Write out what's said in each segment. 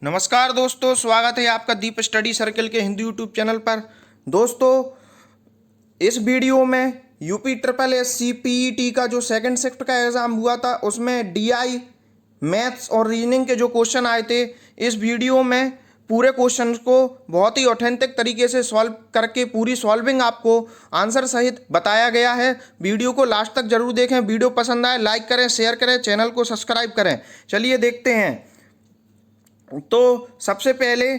नमस्कार दोस्तों, स्वागत है आपका दीप स्टडी सर्कल के हिंदी यूट्यूब चैनल पर। दोस्तों, इस वीडियो में UP triple S C PET का जो सेकंड शिफ्ट का एग्ज़ाम हुआ था उसमें डीआई मैथ्स और रीजनिंग के जो क्वेश्चन आए थे, इस वीडियो में पूरे क्वेश्चन को बहुत ही ऑथेंटिक तरीके से सॉल्व करके पूरी सॉल्विंग आपको आंसर सहित बताया गया है। वीडियो को लास्ट तक जरूर देखें। वीडियो पसंद आए लाइक करें, शेयर करें, चैनल को सब्सक्राइब करें। चलिए देखते हैं। तो सबसे पहले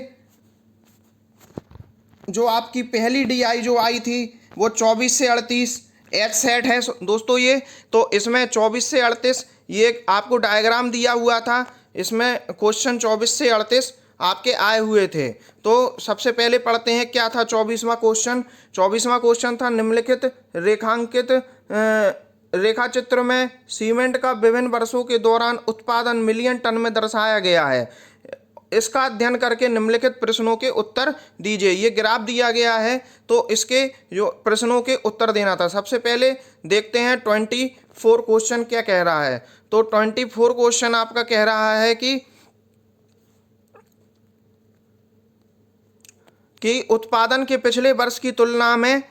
जो आपकी पहली डीआई जो आई थी वो 24 से 38 एच सेट है दोस्तों। ये तो इसमें 24 से 38 ये आपको डायग्राम दिया हुआ था। इसमें क्वेश्चन 24 से 38 आपके आए हुए थे। तो सबसे पहले पढ़ते हैं क्या था 24वां क्वेश्चन। 24वां क्वेश्चन था निम्नलिखित रेखांकित रेखा चित्र में सीमेंट का विभिन्न वर्षों के दौरान उत्पादन मिलियन टन में दर्शाया गया है। इसका अध्ययन करके निम्नलिखित प्रश्नों के उत्तर दीजिए। ये ग्राफ दिया गया है तो इसके जो प्रश्नों के उत्तर देना था। सबसे पहले देखते हैं 24 क्वेश्चन क्या कह रहा है। तो 24 क्वेश्चन आपका कह रहा है कि उत्पादन के पिछले वर्ष की तुलना में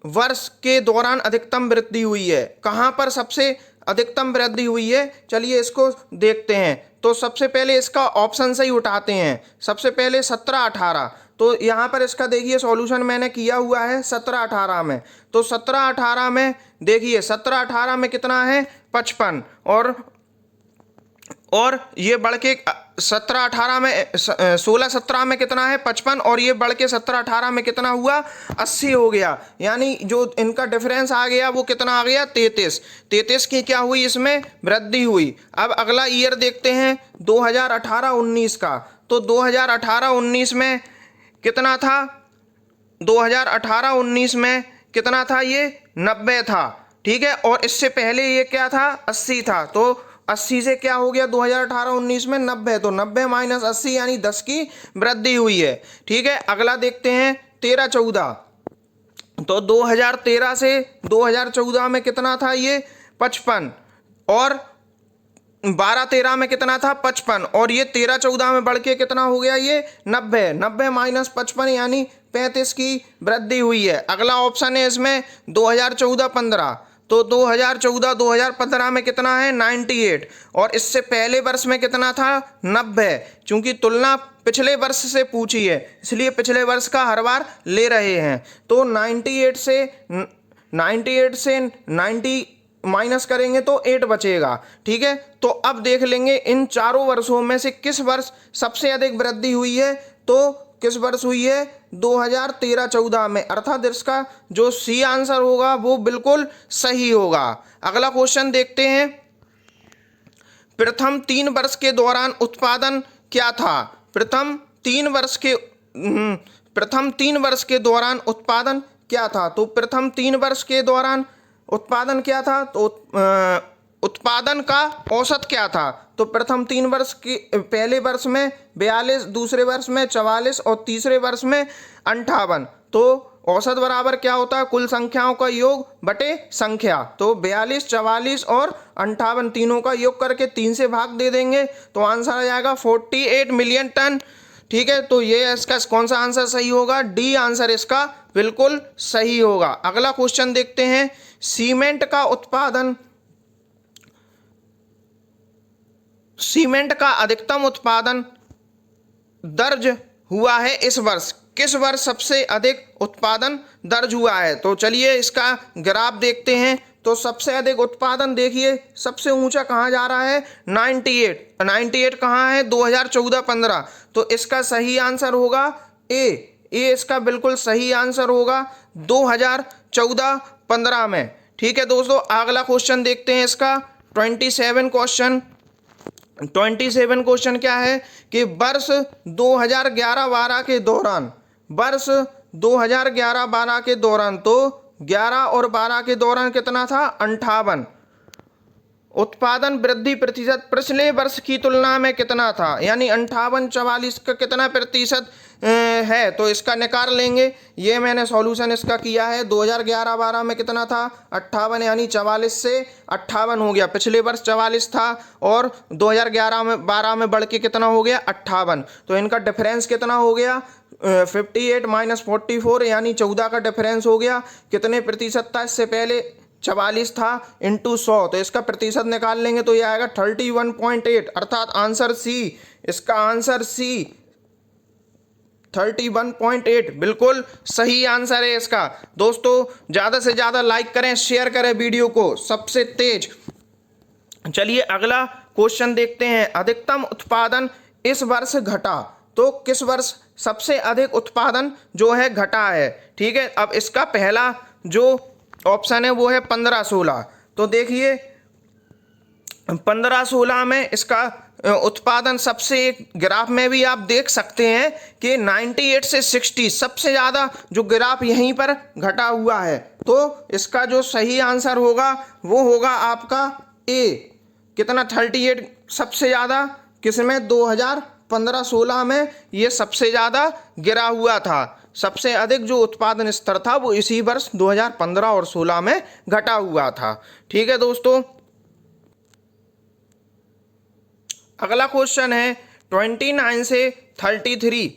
वर्ष के दौरान अधिकतम वृद्धि हुई है। कहाँ पर सबसे अधिकतम वृद्धि हुई है, चलिए इसको देखते हैं। तो सबसे पहले इसका ऑप्शन से ही उठाते हैं। सबसे पहले 17-18, तो यहाँ पर इसका देखिए सॉल्यूशन मैंने किया हुआ है 17-18 में। तो 17-18 में देखिए 17-18 में कितना है 55, और ये बढ़ के 17-18 में 16-17 में कितना है 55, और ये बढ़ के 17-18 में कितना हुआ 80 हो गया। यानी जो इनका डिफरेंस आ गया वो कितना आ गया 33 की क्या हुई इसमें वृद्धि हुई। अब अगला ईयर देखते हैं 2018-19 का। तो 2018-19 में कितना था, 2018-19 में कितना था, ये 90 था। ठीक है, और इससे पहले ये क्या था 80 था। तो 80 से क्या हो गया 2018-19 में 90, तो 90 माइनस 80 यानी 10 की वृद्धि हुई है। ठीक है, अगला देखते हैं 13-14। तो 2013 से 2014 में कितना था ये 55, और 12-13 में कितना था 55, और ये 13-14 में बढ़ के कितना हो गया ये 90 माइनस 55 यानी 35 की वृद्धि हुई है। अगला ऑप्शन है इसमें 2014-15। तो 2014-2015 में कितना है 98, और इससे पहले वर्ष में कितना था 90। चूंकि तुलना पिछले वर्ष से पूछी है इसलिए पिछले वर्ष का हर बार ले रहे हैं। तो 98 से 90 माइनस करेंगे तो 8 बचेगा। ठीक है, तो अब देख लेंगे इन चारों वर्षों में से किस वर्ष सबसे अधिक वृद्धि हुई है। तो किस वर्ष हुई है 2013-14 में, अर्थात इसका जो सी आंसर होगा वो बिल्कुल सही होगा। अगला क्वेश्चन देखते हैं। प्रथम 3 वर्ष के दौरान उत्पादन क्या था। प्रथम 3 वर्ष के दौरान उत्पादन क्या था। तो प्रथम 3 वर्ष के दौरान उत्पादन क्या था, तो उत्पादन का औसत क्या था। तो प्रथम 3 वर्ष की पहले वर्ष में 42, दूसरे वर्ष में 44 और तीसरे वर्ष में 58। तो औसत बराबर क्या होता है कुल संख्याओं का योग बटे संख्या। तो 42, 44 और 58 तीनों का योग करके 3 से भाग दे देंगे तो आंसर आ जाएगा 48 मिलियन टन। ठीक है, तो ये इसका कौन सा आंसर सही होगा, डी आंसर इसका बिल्कुल सही होगा। अगला क्वेश्चन देखते हैं। सीमेंट का अधिकतम उत्पादन दर्ज हुआ है इस वर्ष। किस वर्ष सबसे अधिक उत्पादन दर्ज हुआ है। तो चलिए इसका ग्राफ देखते हैं। तो सबसे अधिक उत्पादन देखिए सबसे ऊंचा कहाँ जा रहा है 98 कहाँ है 2014-15। तो इसका सही आंसर होगा ए इसका बिल्कुल सही आंसर होगा 2014-15 में। ठीक है दोस्तों, अगला क्वेश्चन देखते हैं इसका 27 क्वेश्चन क्या है कि वर्ष 2011-12 के दौरान, वर्ष 2011-12 के दौरान, तो 11 और 12 के दौरान कितना था 58, उत्पादन वृद्धि प्रतिशत पिछले वर्ष की तुलना में कितना था, यानी 58-44 का कितना प्रतिशत है, तो इसका निकाल लेंगे। ये मैंने सॉल्यूशन इसका किया है। 2011-12 में कितना था 58, यानी 44 से 58 हो गया। पिछले वर्ष 44 था और 2011-12 में बढ़ के कितना हो गया 58, तो इनका डिफरेंस कितना हो गया 58 माइनस 44, यानी 14 का डिफरेंस हो गया। कितने प्रतिशत था इससे पहले 44 था इंटू 100, तो इसका प्रतिशत निकाल लेंगे तो ये आएगा 31.8, अर्थात आंसर सी, इसका आंसर सी 31.8 बिल्कुल सही आंसर है इसका। दोस्तों ज़्यादा से ज़्यादा लाइक करें, शेयर करें वीडियो को सबसे तेज। चलिए अगला क्वेश्चन देखते हैं। अधिकतम उत्पादन इस वर्ष घटा, तो किस वर्ष सबसे अधिक उत्पादन जो है घटा है। ठीक है, अब इसका पहला जो ऑप्शन है वो है 15-16। तो देखिए 15-16 में इसका उत्पादन सबसे, एक ग्राफ में भी आप देख सकते हैं कि 98 से 60 सबसे ज़्यादा जो ग्राफ यहीं पर घटा हुआ है। तो इसका जो सही आंसर होगा वो होगा आपका ए, कितना 38 सबसे ज़्यादा किसमें 2015-16 में ये सबसे ज़्यादा गिरा हुआ था। सबसे अधिक जो उत्पादन स्तर था वो इसी वर्ष 2015 और 16 में घटा हुआ था। ठीक है दोस्तों, अगला क्वेश्चन है 29 से 33।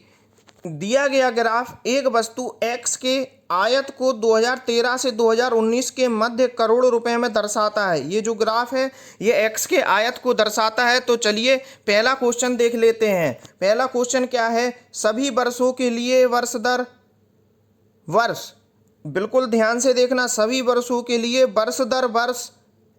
दिया गया ग्राफ एक वस्तु x के आयत को 2013 से 2019 के मध्य करोड़ रुपए में दर्शाता है। ये जो ग्राफ है ये x के आयत को दर्शाता है। तो चलिए पहला क्वेश्चन देख लेते हैं। पहला क्वेश्चन क्या है, सभी वर्षों के लिए वर्ष दर वर्ष, बिल्कुल ध्यान से देखना, सभी वर्षों के लिए वर्ष दर वर्ष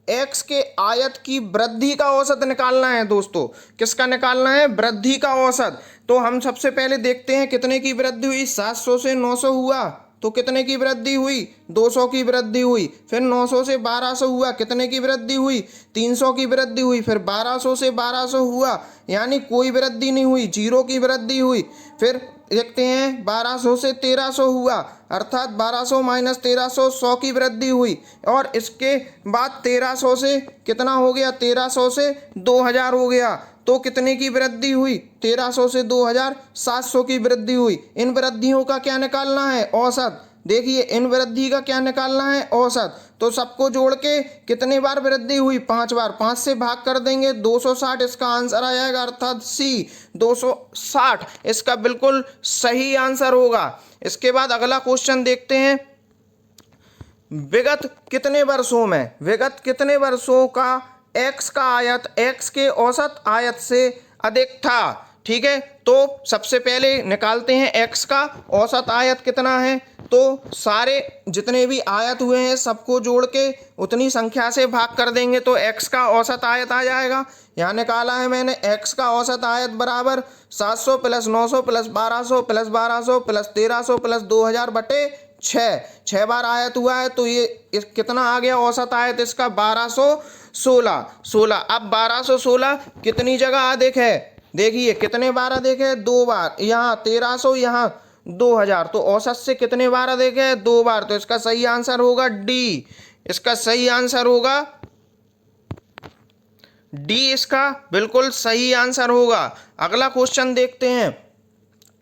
x के आयत की वृद्धि का औसत निकालना है। दोस्तों किसका निकालना है, वृद्धि का औसत। तो हम सबसे पहले देखते हैं कितने की वृद्धि हुई, 700 से 900 हुआ तो कितने की वृद्धि हुई, 200 की वृद्धि हुई। फिर 900 से 1200 हुआ, कितने की वृद्धि हुई, 300 की वृद्धि हुई। फिर 1200 से 1200 हुआ, यानी कोई वृद्धि नहीं हुई, 0 की वृद्धि हुई। फिर देखते हैं 1200 से 1300 हुआ, अर्थात 1200 माइनस 1300, 100 की वृद्धि हुई। और इसके बाद 1300 से कितना हो गया, 1300 से 2000 हो गया, तो कितने की वृद्धि हुई, 1300 से 2000, 700 की वृद्धि हुई। इन वृद्धियों का क्या निकालना है, औसत। देखिए इन वृद्धि का क्या निकालना है, औसत। तो सबको जोड़ के कितने बार वृद्धि हुई, 5 बार। 5 से भाग कर देंगे 260, इसका आंसर आ जाएगा, अर्थात सी 260 इसका बिल्कुल सही आंसर होगा। इसके बाद अगला क्वेश्चन देखते हैं। विगत कितने वर्षों में, विगत कितने वर्षों का x का आयत x के औसत आयत से अधिक था। ठीक है, तो सबसे पहले निकालते हैं x का औसत आयत कितना है। तो सारे जितने भी आयत हुए हैं सबको जोड़ के उतनी संख्या से भाग कर देंगे तो x का औसत आयत आ जाएगा। यहाँ निकाला है मैंने, x का औसत आयत बराबर 700 plus 900 plus 1200 plus 1200 plus 1300 plus 2000 बटे 6 बार आयत हुआ है। तो ये कितना आ गया औसत आयत इसका, 1216। अब 1216 कितनी जगह अधिक है, देखिए कितने बार अधिक है, 2 बार। यहाँ 1300, यहाँ 2000, तो औसत से कितने बार अधिक है, 2 बार। तो इसका सही आंसर होगा डी, इसका सही आंसर होगा डी, इसका बिल्कुल सही आंसर होगा। अगला क्वेश्चन देखते हैं।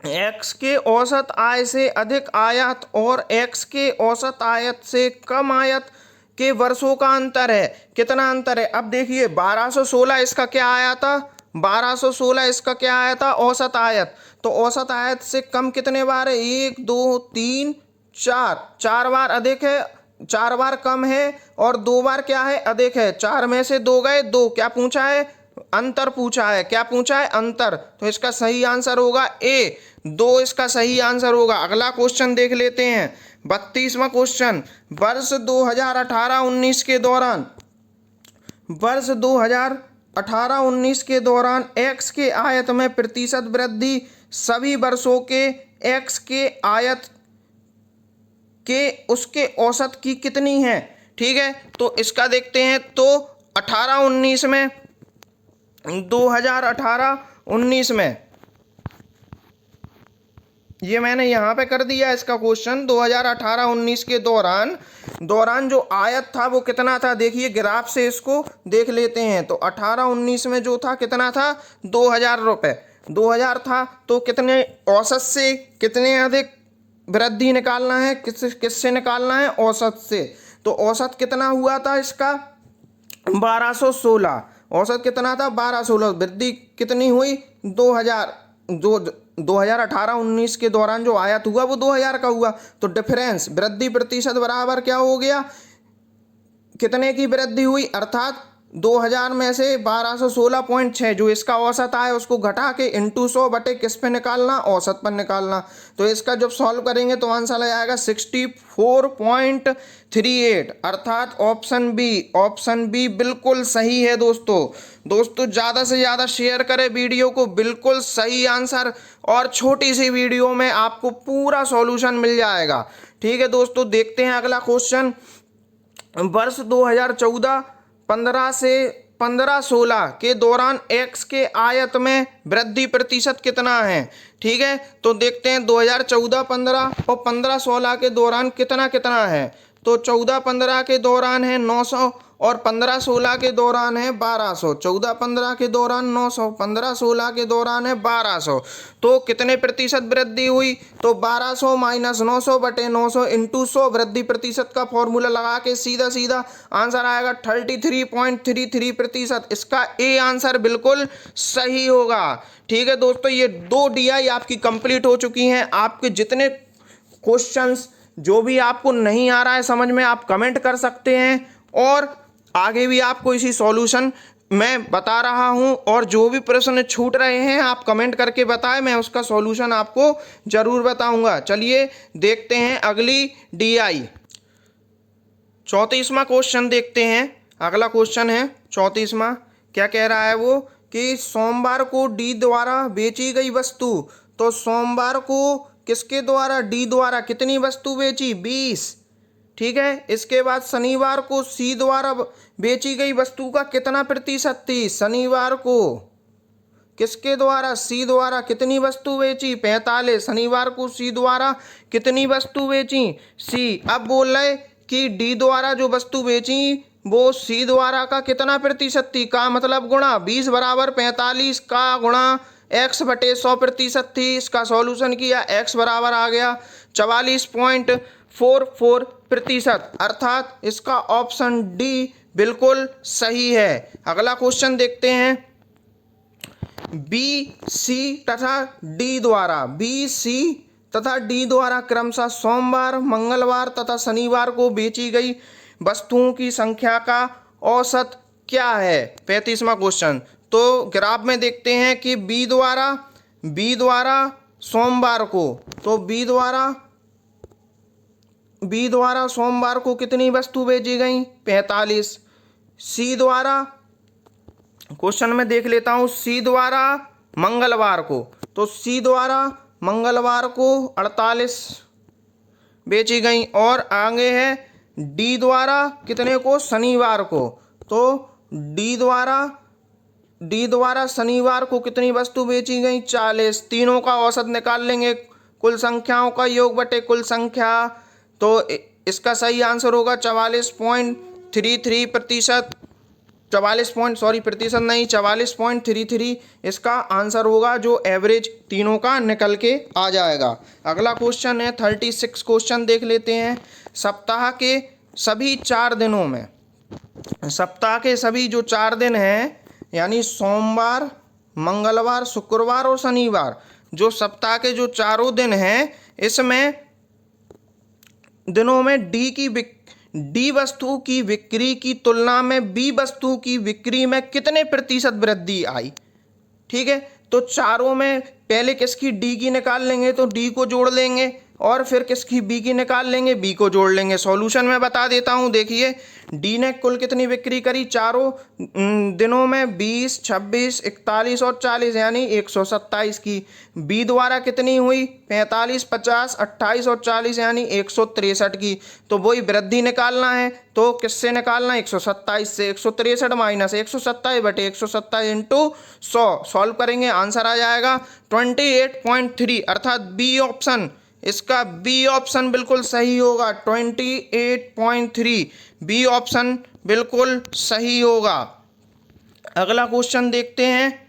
x के औसत आय से अधिक आयत और x के औसत आयत से कम आयत के वर्षों का अंतर है। कितना अंतर है, अब देखिए 1216 इसका क्या आया था, 1216 इसका क्या आया था, औसत आयत। तो औसत आयत से कम कितने बार है, 1 2 3 4 बार अधिक है, 4 बार कम है और 2 बार क्या है, अधिक है। 4 में से 2 गए, 2 क्या पूछा है, अंतर पूछा है। क्या पूछा है, अंतर। तो इसका सही आंसर होगा ए, 2 इसका सही आंसर होगा। अगला क्वेश्चन देख लेते हैं, 32वां क्वेश्चन। वर्ष 2018-19 के दौरान, वर्ष 2018-19 के दौरान x के आयत में प्रतिशत वृद्धि सभी वर्षों के x के आयत के उसके औसत की कितनी है। ठीक है, तो इसका देखते हैं। तो 18-19 में, 2018-19 में ये मैंने यहाँ पे कर दिया इसका क्वेश्चन। 2018-19 के दौरान जो आयत था वो कितना था, देखिए ग्राफ से इसको देख लेते हैं। तो 18-19 में जो था कितना था, 2000 रुपये 2000 था। तो कितने औसत से कितने अधिक वृद्धि निकालना है, किससे निकालना है, औसत से। तो औसत कितना हुआ था इसका, 1216। औसत कितना था, 1216। वृद्धि कितनी हुई, 2000। जो 2018-19 के दौरान जो आयत हुआ वो 2000 का हुआ। तो डिफरेंस वृद्धि प्रतिशत बराबर क्या हो गया, कितने की वृद्धि हुई, अर्थात 2000 में से 1216.6 जो इसका औसत आया उसको घटा के इंटू 100 बटे किस पे निकालना, औसत पर निकालना। तो इसका जब सॉल्व करेंगे तो आंसर आ जाएगा 64.38, अर्थात ऑप्शन बी बिल्कुल सही है। दोस्तों ज़्यादा से ज़्यादा शेयर करें वीडियो को, बिल्कुल सही आंसर, और छोटी सी वीडियो में आपको पूरा सॉल्यूशन मिल जाएगा। ठीक है दोस्तों, देखते हैं अगला क्वेश्चन। वर्ष 2014-15 से 15-16 के दौरान x के आयत में वृद्धि प्रतिशत कितना है। ठीक है, तो देखते हैं 2014-15 और 15-16 के दौरान कितना कितना है। तो 14-15 के दौरान है 900 और 15-16 के दौरान है 1200। 14-15 के दौरान 900, 15-16 के दौरान है 1200। तो कितने प्रतिशत वृद्धि हुई, तो 1200 माइनस 900 बटे 900 इंटू 100। वृद्धि प्रतिशत का फॉर्मूला लगा के सीधा आंसर आएगा 33.33%। इसका ए आंसर बिल्कुल सही होगा। ठीक है दोस्तों, ये 2 DI आपकी कंप्लीट हो चुकी हैं। आपके जितने क्वेश्चंस जो भी आपको नहीं आ रहा है समझ में, आप कमेंट कर सकते हैं, और आगे भी आपको इसी सॉल्यूशन मैं बता रहा हूं। और जो भी प्रश्न छूट रहे हैं आप कमेंट करके बताएं, मैं उसका सॉल्यूशन आपको जरूर बताऊंगा। चलिए देखते हैं अगली DI। 34वां क्वेश्चन देखते हैं। अगला क्वेश्चन है 34वां। क्या कह रहा है वो, कि सोमवार को डी द्वारा बेची गई वस्तु। तो सोमवार को किसके द्वारा, डी द्वारा कितनी वस्तु बेची, 20। ठीक है, इसके बाद शनिवार को सी द्वारा बेची गई वस्तु का कितना प्रतिशत थी, शनिवार को किसके द्वारा, सी द्वारा कितनी वस्तु बेची, 45। शनिवार को सी द्वारा कितनी वस्तु बेची, सी। अब बोल रहे कि डी द्वारा जो वस्तु बेची वो सी द्वारा का कितना प्रतिशत थी, का मतलब गुणा, 20 बराबर 45 का गुणा x बटे 100% थी। इसका सॉल्यूशन किया, x बराबर आ गया 44.44%, अर्थात इसका ऑप्शन डी बिल्कुल सही है। अगला क्वेश्चन देखते हैं। बी सी तथा डी द्वारा क्रमशः सोमवार, मंगलवार तथा शनिवार को बेची गई वस्तुओं की संख्या का औसत क्या है। 35वां क्वेश्चन। तो ग्राफ में देखते हैं कि बी द्वारा सोमवार को, तो बी द्वारा सोमवार को कितनी वस्तु बेची गई, 45। सी द्वारा, क्वेश्चन में देख लेता हूं, सी द्वारा मंगलवार को, तो सी द्वारा मंगलवार को 48 बेची गई। और आगे है डी द्वारा कितने को, शनिवार को, तो डी द्वारा शनिवार को कितनी वस्तु बेची गई, 40। तीनों का औसत निकाल लेंगे, कुल संख्याओं का योग बटे कुल संख्या। तो इसका सही आंसर होगा 44.33%। 44.33 इसका आंसर होगा, जो एवरेज तीनों का निकल के आ जाएगा। अगला क्वेश्चन है 36 क्वेश्चन देख लेते हैं। सप्ताह के सभी 4 दिनों में, सप्ताह के सभी जो 4 दिन हैं, यानी सोमवार, मंगलवार, शुक्रवार और शनिवार, जो सप्ताह के जो 4 दिन हैं, इसमें दिनों में डी वस्तु की बिक्री की तुलना में बी वस्तु की बिक्री में कितने प्रतिशत वृद्धि आई। ठीक है, तो चारों में पहले किसकी, डी की निकाल लेंगे, तो डी को जोड़ लेंगे, और फिर किसकी, बी की निकाल लेंगे, बी को जोड़ लेंगे। सॉल्यूशन में बता देता हूं, देखिए डी ने कुल कितनी बिक्री करी चारों दिनों में, 20, 26, 41 और 40 यानी 127 की। बी द्वारा कितनी हुई, 45, 50, 28 और 40 यानी 163 की। तो वही वृद्धि निकालना है, तो किससे निकालना है, 127 से। 163 माइनस 127 बटे 127 इंटू 100 सॉल्व करेंगे, आंसर आ जाएगा 28.3 अर्थात बी ऑप्शन, इसका बी ऑप्शन बिल्कुल सही होगा। 28.3 बी ऑप्शन बिल्कुल सही होगा। अगला क्वेश्चन देखते हैं,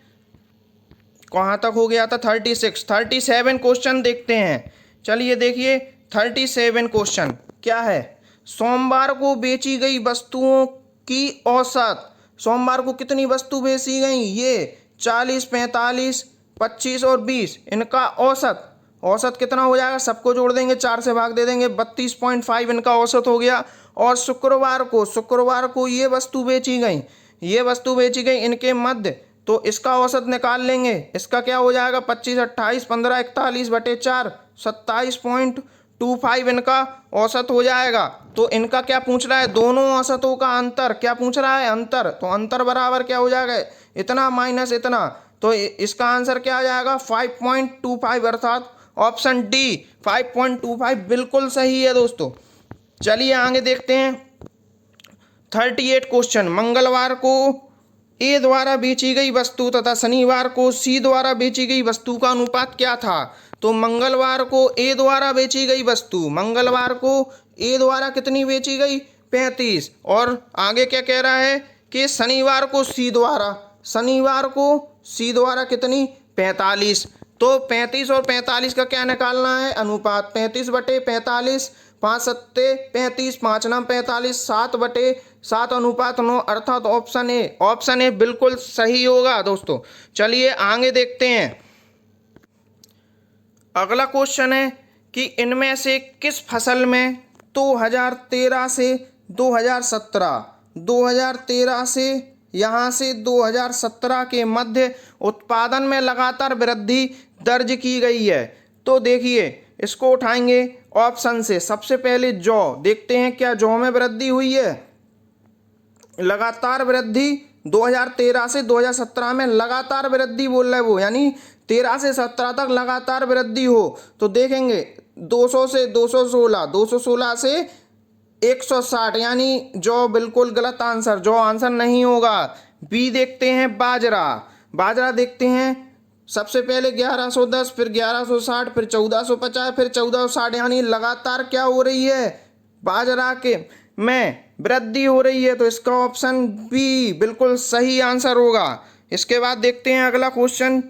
कहाँ तक हो गया था, 36, 37 क्वेश्चन देखते हैं। चलिए देखिए 37 क्वेश्चन क्या है, सोमवार को बेची गई वस्तुओं की औसत, सोमवार को कितनी वस्तु बेची गई, ये 40, 45, 25 और 20, इनका औसत, औसत कितना हो जाएगा, सबको जोड़ देंगे, 4 से भाग दे देंगे, 32.5 इनका औसत हो गया। और शुक्रवार को ये वस्तु बेची गई, ये वस्तु बेची गई इनके मध्य, तो इसका औसत निकाल लेंगे। इसका क्या हो जाएगा, 25, 28, 15, 41 बटे 4, 27.25 इनका औसत हो जाएगा। तो इनका क्या पूछ रहा है, दोनों औसतों का अंतर, क्या पूछ रहा है, अंतर। तो अंतर बराबर क्या हो जाएगा, इतना माइनस इतना, तो इसका आंसर क्या आ जाएगा, 5.25 अर्थात ऑप्शन डी 5.25 बिल्कुल सही है दोस्तों। चलिए आगे देखते हैं 38 क्वेश्चन, मंगलवार को ए द्वारा बेची गई वस्तु तथा शनिवार को सी द्वारा बेची गई वस्तु का अनुपात क्या था। तो मंगलवार को ए द्वारा बेची गई वस्तु, मंगलवार को ए द्वारा कितनी बेची गई, 35, और आगे क्या कह रहा है कि शनिवार को सी द्वारा, शनिवार को सी द्वारा कितनी, 45। तो 35 और 45 का क्या निकालना है, अनुपात, 35 बटे 45, 5 सत्ते 35, 5 नम 45, 7 बटे 7 अनुपात 9 अर्थात ऑप्शन ए, ऑप्शन ए बिल्कुल सही होगा दोस्तों। चलिए आगे देखते हैं, अगला क्वेश्चन है कि इनमें से किस फसल में 2013 से 2017, 2013 से यहाँ से 2017 के मध्य उत्पादन में लगातार वृद्धि दर्ज की गई है। तो देखिए इसको उठाएंगे ऑप्शन से, सबसे पहले जौ देखते हैं, क्या जौ में वृद्धि हुई है, लगातार वृद्धि 2013 से 2017 में लगातार वृद्धि बोल रहे वो, यानी 13 से 17 तक लगातार वृद्धि हो। तो देखेंगे 200 से 216, 216 से 160 यानी जौ बिल्कुल गलत आंसर, जौ आंसर नहीं होगा। बी देखते हैं बाजरा, बाजरा देखते हैं, सबसे पहले 1110, फिर 1160, फिर 1450, फिर 1460 यानी लगातार क्या हो रही है, बाजरा के में वृद्धि हो रही है। तो इसका ऑप्शन बी बिल्कुल सही आंसर होगा। इसके बाद देखते हैं अगला क्वेश्चन,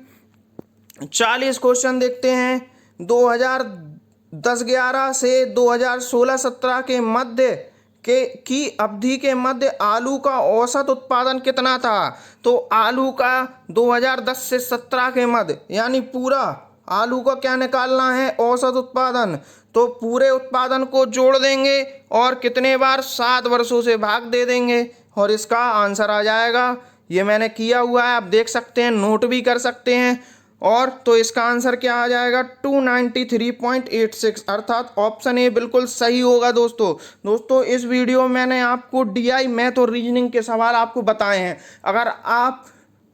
40 क्वेश्चन देखते हैं, 2010-11 से 2016-17 के मध्य की अवधि के मध्य आलू का औसत उत्पादन कितना था। तो आलू का 2010 से 17 के मध्य यानी पूरा आलू का क्या निकालना है, औसत उत्पादन। तो पूरे उत्पादन को जोड़ देंगे और कितने बार, 7 वर्षों से भाग दे देंगे और इसका आंसर आ जाएगा। ये मैंने किया हुआ है, आप देख सकते हैं, नोट भी कर सकते हैं। और तो इसका आंसर क्या आ जाएगा, 293.86 अर्थात ऑप्शन ए बिल्कुल सही होगा दोस्तों इस वीडियो में मैंने आपको डीआई मैथ और रीजनिंग के सवाल आपको बताए हैं। अगर आप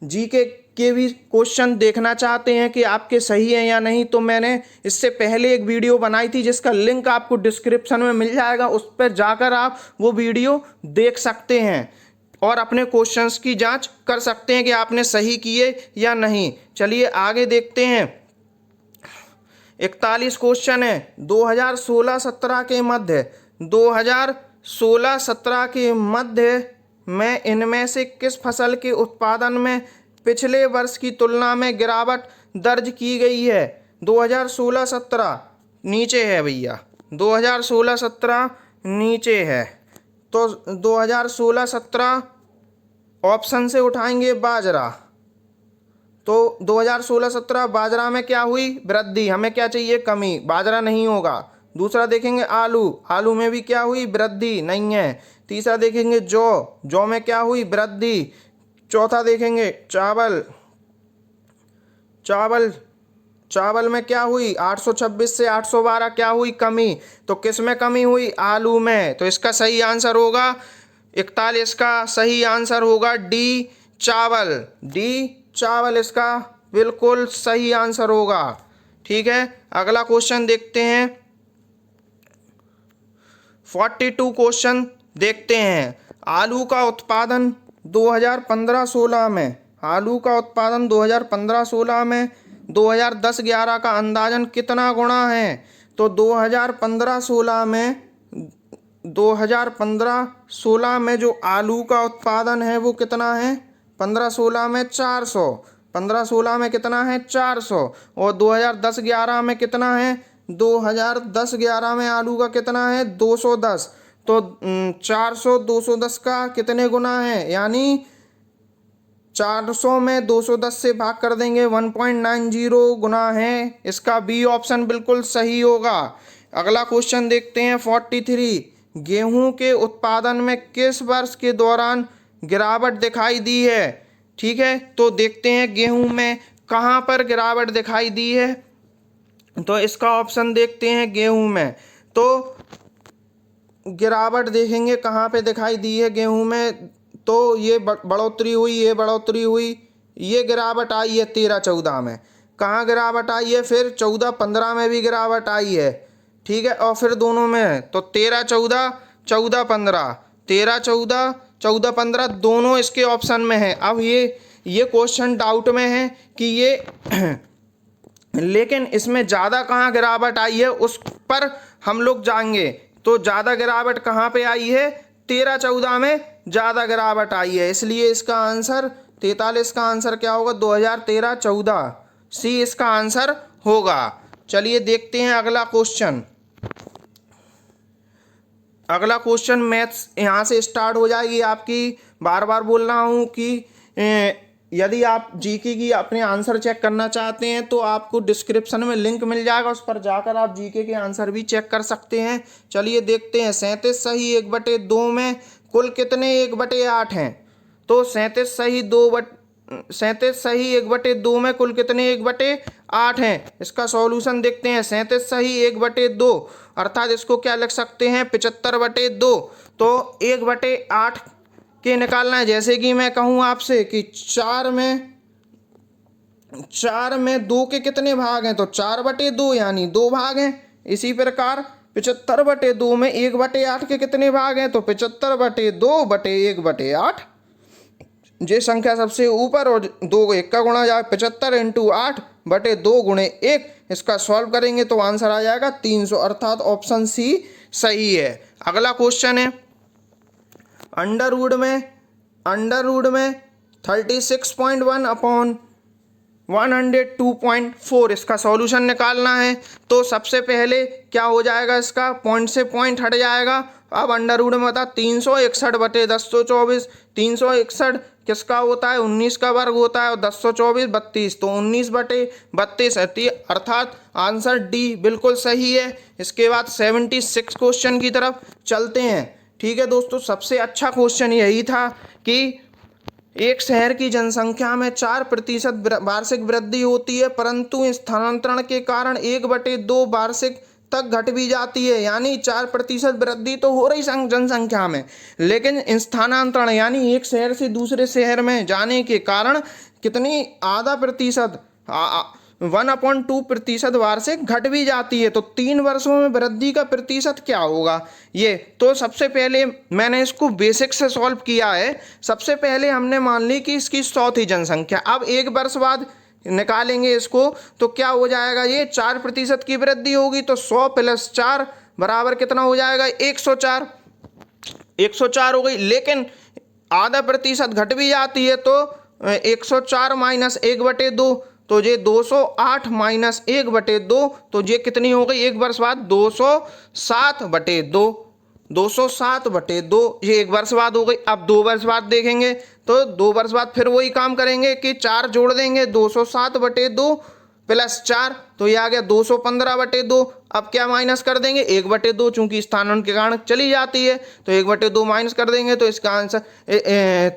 जीके के भी क्वेश्चन देखना चाहते हैं कि आपके सही हैं या नहीं, तो मैंने इससे पहले एक वीडियो बनाई थी जिसका लिंक आपको डिस्क्रिप्शन में मिल जाएगा, उस पर जाकर आप वो वीडियो देख सकते हैं और अपने क्वेश्चंस की जांच कर सकते हैं कि आपने सही किए या नहीं। चलिए आगे देखते हैं, 41 क्वेश्चन है, 2016-17 के मध्य, 2016-17 के मध्य में इनमें से किस फसल के उत्पादन में पिछले वर्ष की तुलना में गिरावट दर्ज की गई है। 2016-17 नीचे है भैया, 2016-17 नीचे है, तो 2016-17 ऑप्शन से उठाएंगे बाजरा। तो 2016-17 बाजरा में क्या हुई, वृद्धि, हमें क्या चाहिए, कमी, बाजरा नहीं होगा। दूसरा देखेंगे आलू, आलू में भी क्या हुई, वृद्धि नहीं है। तीसरा देखेंगे जौ, जौ में क्या हुई, वृद्धि। चौथा देखेंगे चावल, चावल चावल में क्या हुई 826 से 812 क्या हुई कमी, तो किस में कमी हुई, आलू में। तो इसका सही आंसर होगा 41 का सही आंसर होगा डी चावल, डी चावल इसका बिल्कुल सही आंसर होगा। ठीक है, अगला क्वेश्चन देखते हैं। 42 क्वेश्चन देखते हैं। आलू का उत्पादन 2015-16 में, आलू का उत्पादन 2015-16 में 2010-11 का अंदाजन कितना गुना है, तो 2015-16 में जो आलू का उत्पादन है वो कितना है, 15-16 में 400, 15-16 में कितना है 400, और 2010-11 में कितना है, 2010-11 में आलू का कितना है 210। तो 400 210 का कितने गुना है, यानी 400 में 210 से भाग कर देंगे 1.90 गुना है। इसका बी ऑप्शन बिल्कुल सही होगा। अगला क्वेश्चन देखते हैं 43। गेहूं के उत्पादन में किस वर्ष के दौरान गिरावट दिखाई दी है। ठीक है, तो देखते हैं गेहूं में कहाँ पर गिरावट दिखाई दी है, तो इसका ऑप्शन देखते हैं। गेहूं में तो गिरावट देखेंगे कहाँ पे दिखाई दी है गेहूं में, तो ये बढ़ोतरी हुई, ये बढ़ोतरी हुई, ये गिरावट आई है 13-14 में। कहाँ गिरावट आई है, फिर 14-15 में भी गिरावट आई है। ठीक है, और फिर दोनों में तो 13-14 14-15, 13-14 14-15 दोनों इसके ऑप्शन में है। अब ये क्वेश्चन डाउट में है कि ये लेकिन इसमें ज़्यादा कहाँ गिरावट आई है उस पर हम लोग जाएंगे। तो ज़्यादा गिरावट कहाँ पे आई है, 13-14 में ज़्यादा गिरावट आई है, इसलिए इसका आंसर 43 का आंसर क्या होगा, 2013-14 सी इसका आंसर होगा। चलिए देखते हैं अगला क्वेश्चन। अगला क्वेश्चन मैथ्स यहाँ से स्टार्ट हो जाएगी आपकी। बार बार बोल रहा हूँ कि यदि आप जीके की अपने आंसर चेक करना चाहते हैं तो आपको डिस्क्रिप्शन में लिंक मिल जाएगा, उस पर जाकर आप जीके के आंसर भी चेक कर सकते हैं। चलिए देखते हैं। 37 सही 1/2 में कुल कितने 1/8 हैं, तो 37 सही 1/2 में कुल कितने 1/8 हैं। इसका सॉल्यूशन देखते हैं। 37 सही 1/2 अर्थात इसको क्या लिख सकते हैं 75/2, तो 1/8 के निकालना है। जैसे कि मैं कहूँ आपसे कि 4 में 2 के कितने भाग हैं, तो 4/2 यानी 2 भाग हैं। इसी प्रकार 75/2 में 1/8 के कितने भाग हैं, तो 75/2/1/8। ये संख्या सबसे ऊपर और 2 1 का गुणा जाए 75 × 8/2 × 1। इसका सॉल्व करेंगे तो आंसर आ जाएगा 300 अर्थात ऑप्शन सी सही है। अगला क्वेश्चन है अंडर रूट में 36.1/102.4 इसका सॉल्यूशन निकालना है। तो सबसे पहले क्या हो जाएगा, इसका पॉइंट से पॉइंट हट जाएगा। अब अंडर रूट में बता 361/1024, 361 किसका होता है 19 का वर्ग होता है और 1024 32, तो 19/32 अर्थात आंसर डी बिल्कुल सही है। इसके बाद 76 क्वेश्चन की तरफ चलते हैं। ठीक है दोस्तों, सबसे अच्छा क्वेश्चन यही था कि एक शहर की जनसंख्या में 4% वार्षिक वृद्धि होती है, परंतु स्थानांतरण के कारण 1/2 वार्षिक तक घट भी जाती है। यानी 4% वृद्धि तो हो रही जनसंख्या में, लेकिन स्थानांतरण यानी एक शहर से दूसरे शहर में जाने के कारण कितनी आधा प्रतिशत 1/2% वार्षिक घट भी जाती है। तो 3 वर्षों में वृद्धि का प्रतिशत क्या होगा ये, तो सबसे पहले मैंने इसको बेसिक से सॉल्व किया है। सबसे पहले हमने मान ली कि इसकी 100 थी जनसंख्या। अब 1 वर्ष बाद निकालेंगे इसको, तो क्या हो जाएगा, ये 4% की वृद्धि होगी, तो 100 + 4 बराबर कितना हो जाएगा 104 हो गई। लेकिन आधा प्रतिशत घट भी जाती है, तो 104 - 1/2, तो ये 208 - 1/2, तो ये कितनी हो गई 1 वर्ष बाद 207/2, 207/2 ये 1 वर्ष बाद हो गई। अब 2 वर्ष बाद देखेंगे तो 2 वर्ष बाद फिर वही काम करेंगे कि 4 जोड़ देंगे, 207/2 + 4, तो ये आ गया 215/2। अब क्या माइनस कर देंगे 1/2, चूंकि स्थानांतरण के कारण चली जाती है, तो 1/2 माइनस कर देंगे, तो इसका आंसर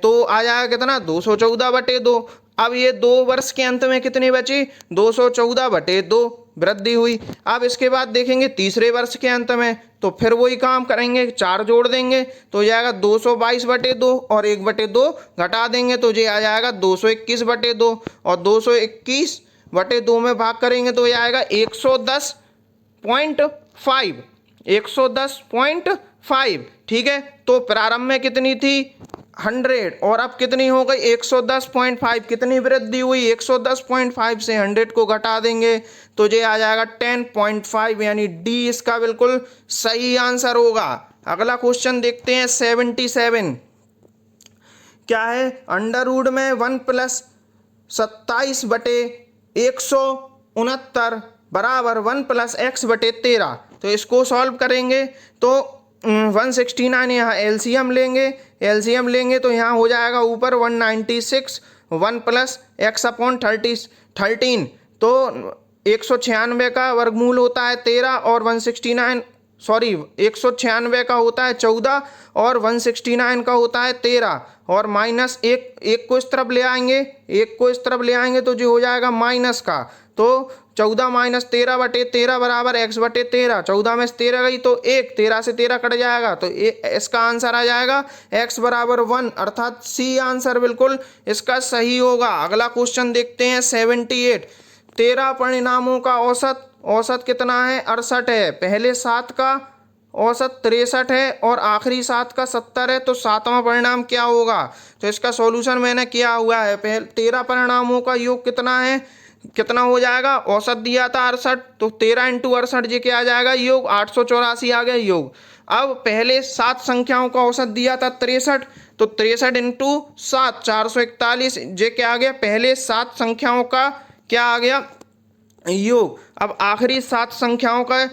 तो आ जाएगा कितना 214/2। अब ये 2 वर्ष के अंत में कितनी बची, 214/2 वृद्धि हुई। अब इसके बाद देखेंगे तीसरे वर्ष के अंत में, तो फिर वही काम करेंगे, 4 जोड़ देंगे तो जाएगा 222/2 और 1/2 घटा देंगे तो ये आ जाएगा 221/2 और 221/2 में भाग करेंगे तो ये आएगा 110.5, 110.5। ठीक है, तो प्रारंभ में कितनी थी 100 और अब कितनी हो गई 110.5। कितनी वृद्धि हुई, 110.5 से 100 को घटा देंगे तो ये आ जाएगा 10.5, यानी डी इसका बिल्कुल सही आंसर होगा। अगला क्वेश्चन देखते हैं 77। क्या है, अंडर रूट में 1 + 27/169 बराबर 1 + x/13। तो इसको सॉल्व करेंगे तो 169 यहाँ एलसीएम लेंगे तो यहाँ हो जाएगा ऊपर 196, 1 + x/13 तो 196 का वर्गमूल होता है 13 और 196 का होता है 14 और 169 का होता है 13 और माइनस एक को इस तरफ ले आएंगे तो जो हो जाएगा माइनस का, तो 14 - 13/13 बराबर x/13। 14 में से 13 गई तो 1, 13 से 13 कट जाएगा तो इसका आंसर आ जाएगा x = 1, अर्थात सी आंसर बिल्कुल इसका सही होगा। अगला क्वेश्चन देखते हैं 78। 13 परिणामों का औसत कितना है, 68 है। पहले 7 का औसत 63 है और आखिरी 7 का 70 है, तो 7वां परिणाम क्या होगा। तो इसका सॉल्यूशन मैंने किया हुआ है। पहले 13 परिणामों का योग कितना है, कितना हो जाएगा, औसत दिया था 68 तो 13 × 68 ये क्या आ जाएगा योग, 884 आ गया योग। अब पहले 7 संख्याओं का औसत दिया था 63 तो 63 × 7 441 ये क्या आ गया, पहले 7 संख्याओं का क्या आ गया योग। अब आखिरी 7 संख्याओं का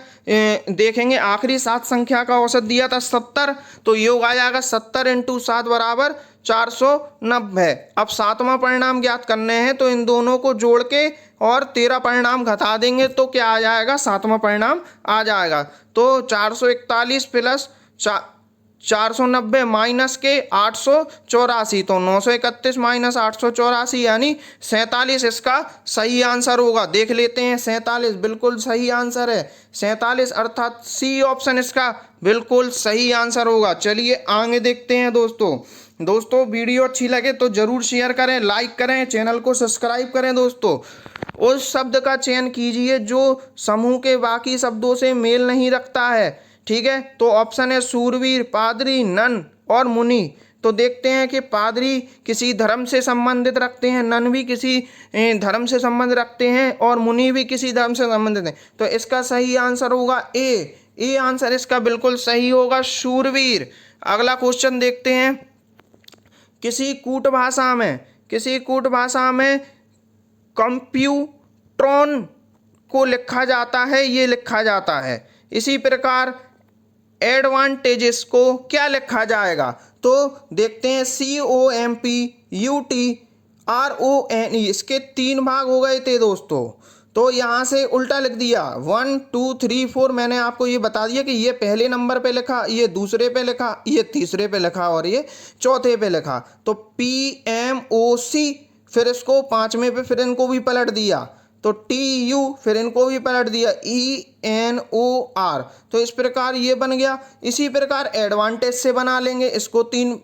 देखेंगे, आखिरी 7 संख्या का औसत दिया था 70 तो योग आ जाएगा 70 × 7 बराबर 490। अब 7वां परिणाम ज्ञात करने हैं तो इन दोनों को जोड़ के और 13 परिणाम घटा देंगे तो क्या आ जाएगा, 7वां परिणाम आ जाएगा। तो 441 + 490 माइनस के 884 तो 931 - 884 यानी 47 इसका सही आंसर होगा। देख लेते हैं 47 बिल्कुल सही आंसर है, 47 अर्थात सी ऑप्शन इसका बिल्कुल सही आंसर होगा। चलिए आगे देखते हैं दोस्तों वीडियो अच्छी लगे तो जरूर शेयर करें, लाइक करें, चैनल को सब्सक्राइब करें। दोस्तों उस शब्द का चयन कीजिए जो समूह के बाकी शब्दों से मेल नहीं रखता है। ठीक है, तो ऑप्शन है सूरवीर, पादरी, नन और मुनि। तो देखते हैं कि पादरी किसी धर्म से संबंधित रखते हैं, नन भी किसी धर्म से संबंध रखते हैं और मुनि भी किसी धर्म से संबंधित हैं। तो इसका सही आंसर होगा ए आंसर इसका बिल्कुल सही होगा, शूरवीर। अगला क्वेश्चन देखते हैं, किसी कूट भाषा में कंप्यूट्रॉन को लिखा जाता है, ये लिखा जाता है। इसी प्रकार एडवांटेजेस को क्या लिखा जाएगा, तो देखते हैं COMPUTRONE, इसके 3 भाग हो गए थे दोस्तों। तो यहाँ से उल्टा लिख दिया 1 2 3 4, मैंने आपको ये बता दिया कि ये पहले नंबर पे लिखा, ये दूसरे पे लिखा, ये तीसरे पे लिखा और ये चौथे पे लिखा। तो PMOC, फिर इसको 5वें पे फिर इनको भी पलट दिया तो TU, फिर इनको भी पलट दिया ENOR। तो इस प्रकार ये बन गया। इसी प्रकार एडवांटेज से बना लेंगे, इसको 3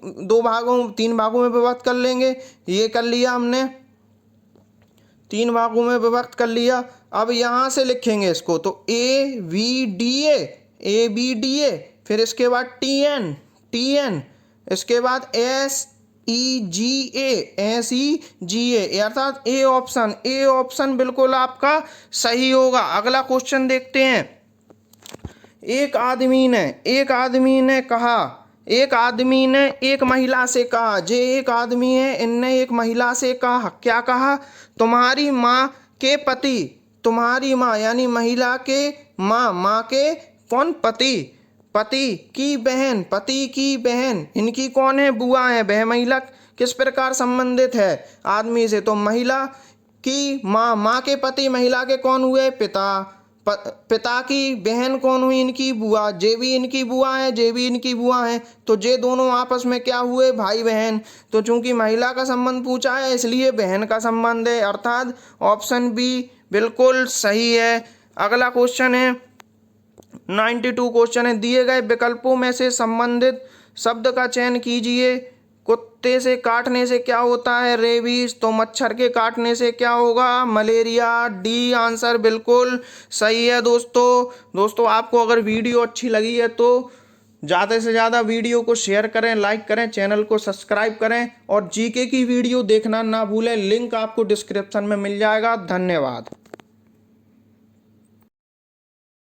भागों में विभक्त कर लेंगे। ये कर लिया हमने, 3 भागों में विभक्त कर लिया। अब यहाँ से लिखेंगे इसको तो ABDA, फिर इसके बाद TN, इसके बाद SEGA अर्थात ए ऑप्शन बिल्कुल आपका सही होगा। अगला क्वेश्चन देखते हैं, एक आदमी ने एक महिला से कहा, एक आदमी है, इनने एक महिला से कहा, क्या कहा, तुम्हारी माँ के पति, तुम्हारी माँ यानी महिला के माँ के कौन, पति की बहन, इनकी कौन है, बुआ है। वह महिला किस प्रकार संबंधित है आदमी से, तो महिला की माँ के पति महिला के कौन हुए, पिता। पिता की बहन कौन हुई? इनकी बुआ। जे भी इनकी बुआ है, जे भी इनकी बुआ है, तो जे दोनों आपस में क्या हुए? भाई बहन। तो चूंकि महिला का संबंध पूछा है इसलिए बहन का संबंध है, अर्थात ऑप्शन बी बिल्कुल सही है। अगला क्वेश्चन है 92 क्वेश्चन है, दिए गए विकल्पों में से संबंधित शब्द का चयन कीजिए। कुत्ते से काटने से क्या होता है? रेबीज। तो मच्छर के काटने से क्या होगा? मलेरिया। डी आंसर बिल्कुल सही है दोस्तों आपको अगर वीडियो अच्छी लगी है तो ज़्यादा से ज़्यादा वीडियो को शेयर करें, लाइक करें, चैनल को सब्सक्राइब करें और जीके की वीडियो देखना ना भूलें। लिंक आपको डिस्क्रिप्शन में मिल जाएगा। धन्यवाद।